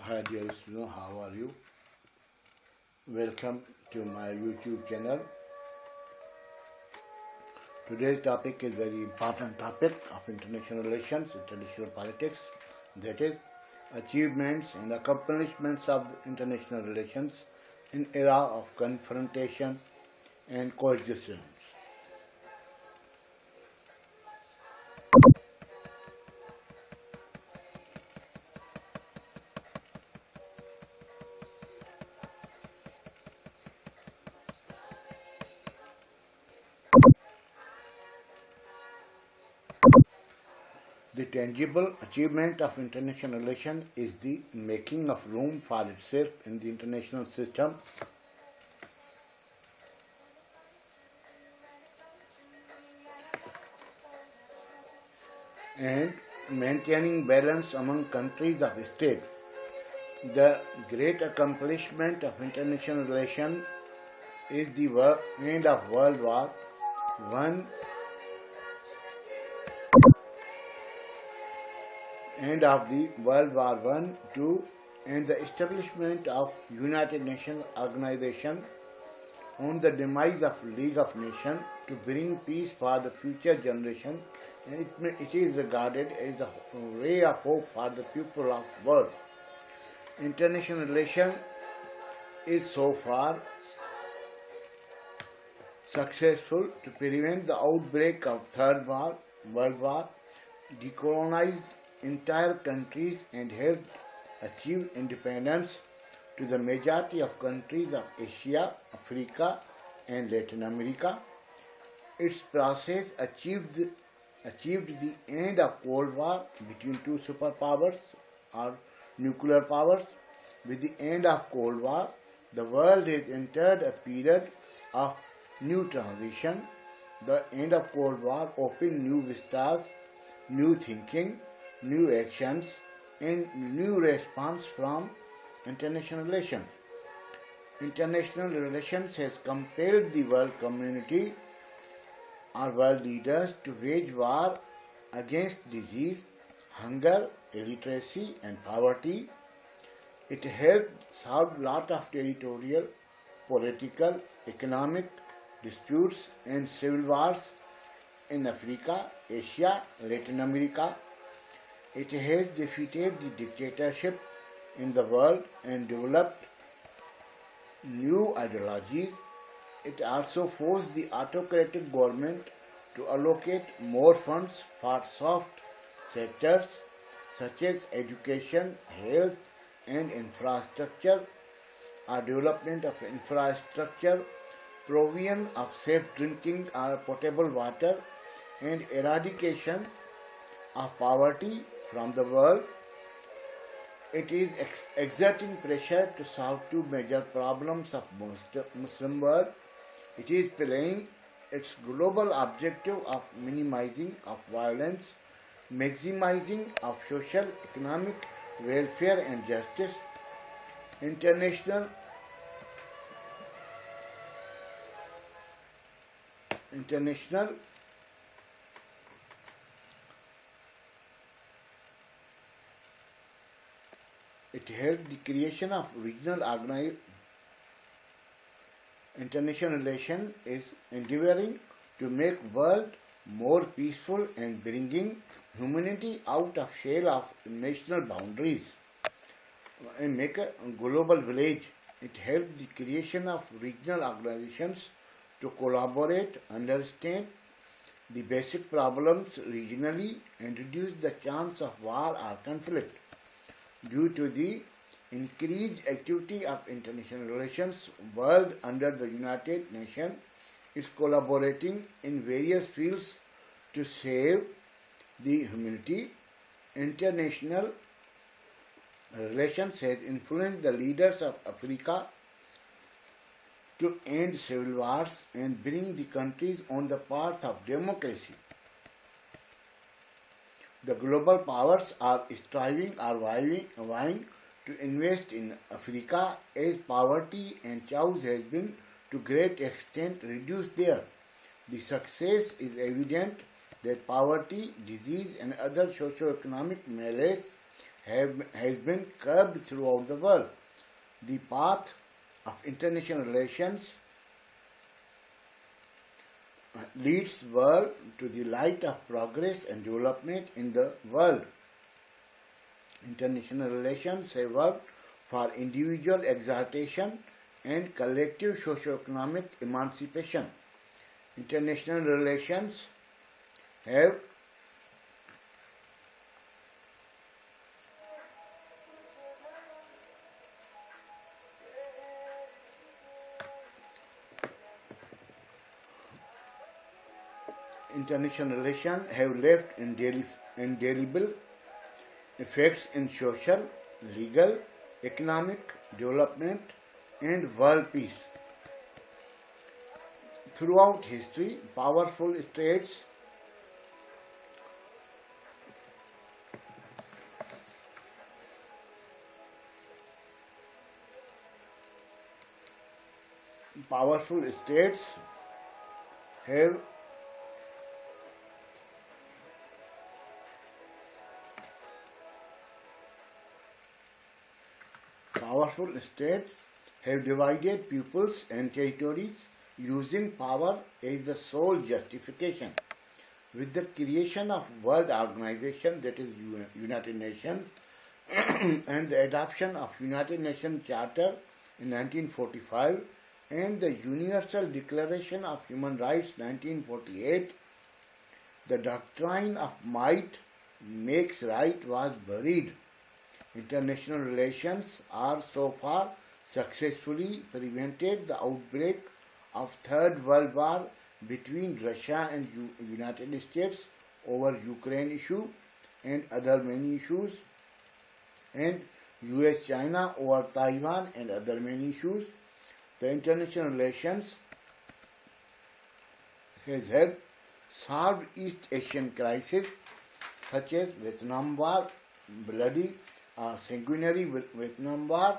Hi dear students, how are you? Welcome to my YouTube channel. Today's topic is very important topic of international relations, international politics, that is achievements and accomplishments of international relations in era of confrontation and coexistence. The tangible achievement of international relations is the making of room for itself in the international system and maintaining balance among countries of state. The great accomplishment of international relations is the end of World War I, end of the World War I, II, and the establishment of United Nations Organization on the demise of League of Nations to bring peace for the future generation, and it is regarded as a ray of hope for the people of the world. International relations is so far successful to prevent the outbreak of Third World War, decolonized entire countries and helped achieve independence to the majority of countries of Asia, Africa and Latin America. Its process achieved the end of Cold War between two superpowers or nuclear powers. With the end of Cold War, the world has entered a period of new transition. The end of Cold War opened new vistas, new thinking, new actions, and new response from international relations. International relations has compelled the world community or world leaders to wage war against disease, hunger, illiteracy, and poverty. It helped solve a lot of territorial, political, economic disputes and civil wars in Africa, Asia, Latin America. It has defeated the dictatorship in the world and developed new ideologies. It also forced the autocratic government to allocate more funds for soft sectors such as education, health and infrastructure, or development of infrastructure, provision of safe drinking or potable water, and eradication of poverty from the world. It is exerting pressure to solve two major problems of Muslim world. It is playing its global objective of minimizing of violence, maximizing of social, economic welfare and justice. International It helped the creation of regional international relation is endeavoring to make world more peaceful and bringing humanity out of shell of national boundaries and make a global village. It helped the creation of regional organizations to collaborate, understand the basic problems regionally and reduce the chance of war or conflict. Due to the increased activity of international relations, world under the United Nations is collaborating in various fields to save the humanity. International relations has influenced the leaders of Africa to end civil wars and bring the countries on the path of democracy. The global powers are striving or vying to invest in Africa as poverty and chaos has been to great extent reduced there. The success is evident that poverty, disease and other socio-economic malaise has been curbed throughout the world. The path of international relations leads the world to the light of progress and development in the world. International relations have worked for individual exaltation and collective socio-economic emancipation. International relations have left indelible effects in social, legal, economic development and world peace. Throughout history, powerful states have divided peoples and territories using power as the sole justification. With the creation of World Organization, that is United Nations, and the adoption of United Nations Charter in 1945 and the Universal Declaration of Human Rights 1948, the doctrine of might makes right was buried. International relations are so far successfully prevented the outbreak of Third World War between Russia and United States over Ukraine issue and other many issues, and US-China over Taiwan and other many issues. The international relations has helped solve East Asian crises such as Vietnam War, bloody sanguinary Vietnam War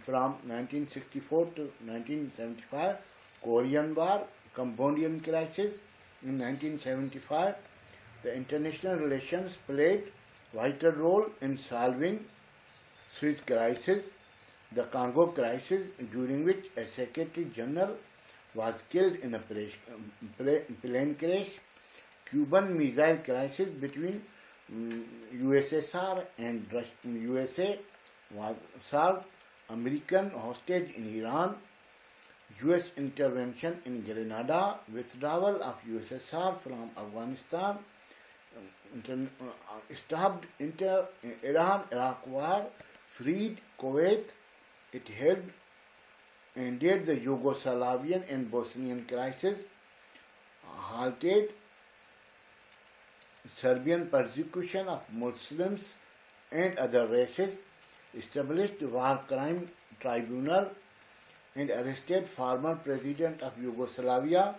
from 1964 to 1975, Korean War, Cambodian crisis in 1975. The international relations played vital role in solving Suez crisis, the Congo crisis, during which a Secretary General was killed in a plane crash, Cuban Missile Crisis between USSR and USA was solved, American hostage in Iran, US intervention in Grenada, withdrawal of USSR from Afghanistan, stopped Iran-Iraq war, freed Kuwait, it helped ended the Yugoslavian and Bosnian crisis, halted Serbian persecution of Muslims and other races, established war crime tribunal and arrested former president of Yugoslavia,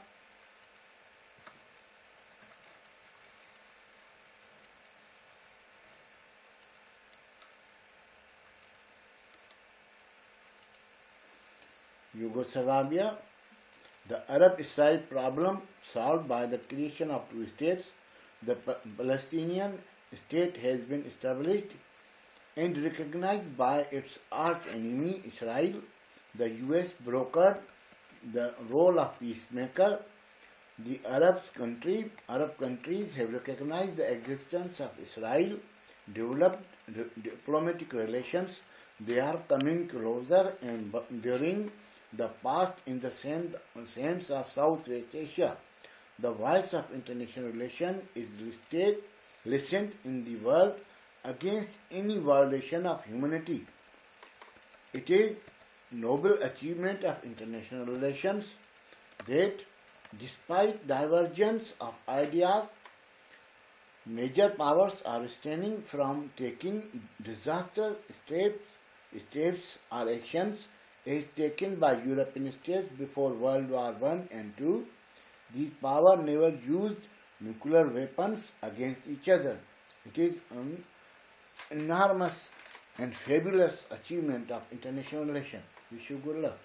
the Arab-Israel problem solved by the creation of two states. The Palestinian state has been established and recognized by its arch enemy Israel. The US brokered the role of peacemaker. The Arab countries have recognized the existence of Israel, developed diplomatic relations. They are coming closer and during the past in the sense of Southwest Asia. The voice of international relations is listened in the world against any violation of humanity. It is noble achievement of international relations that despite divergence of ideas, major powers are refraining from taking disastrous steps or actions as taken by European states before World War I and II. These powers never used nuclear weapons against each other. It is an enormous and fabulous achievement of international relations. Wish you good luck.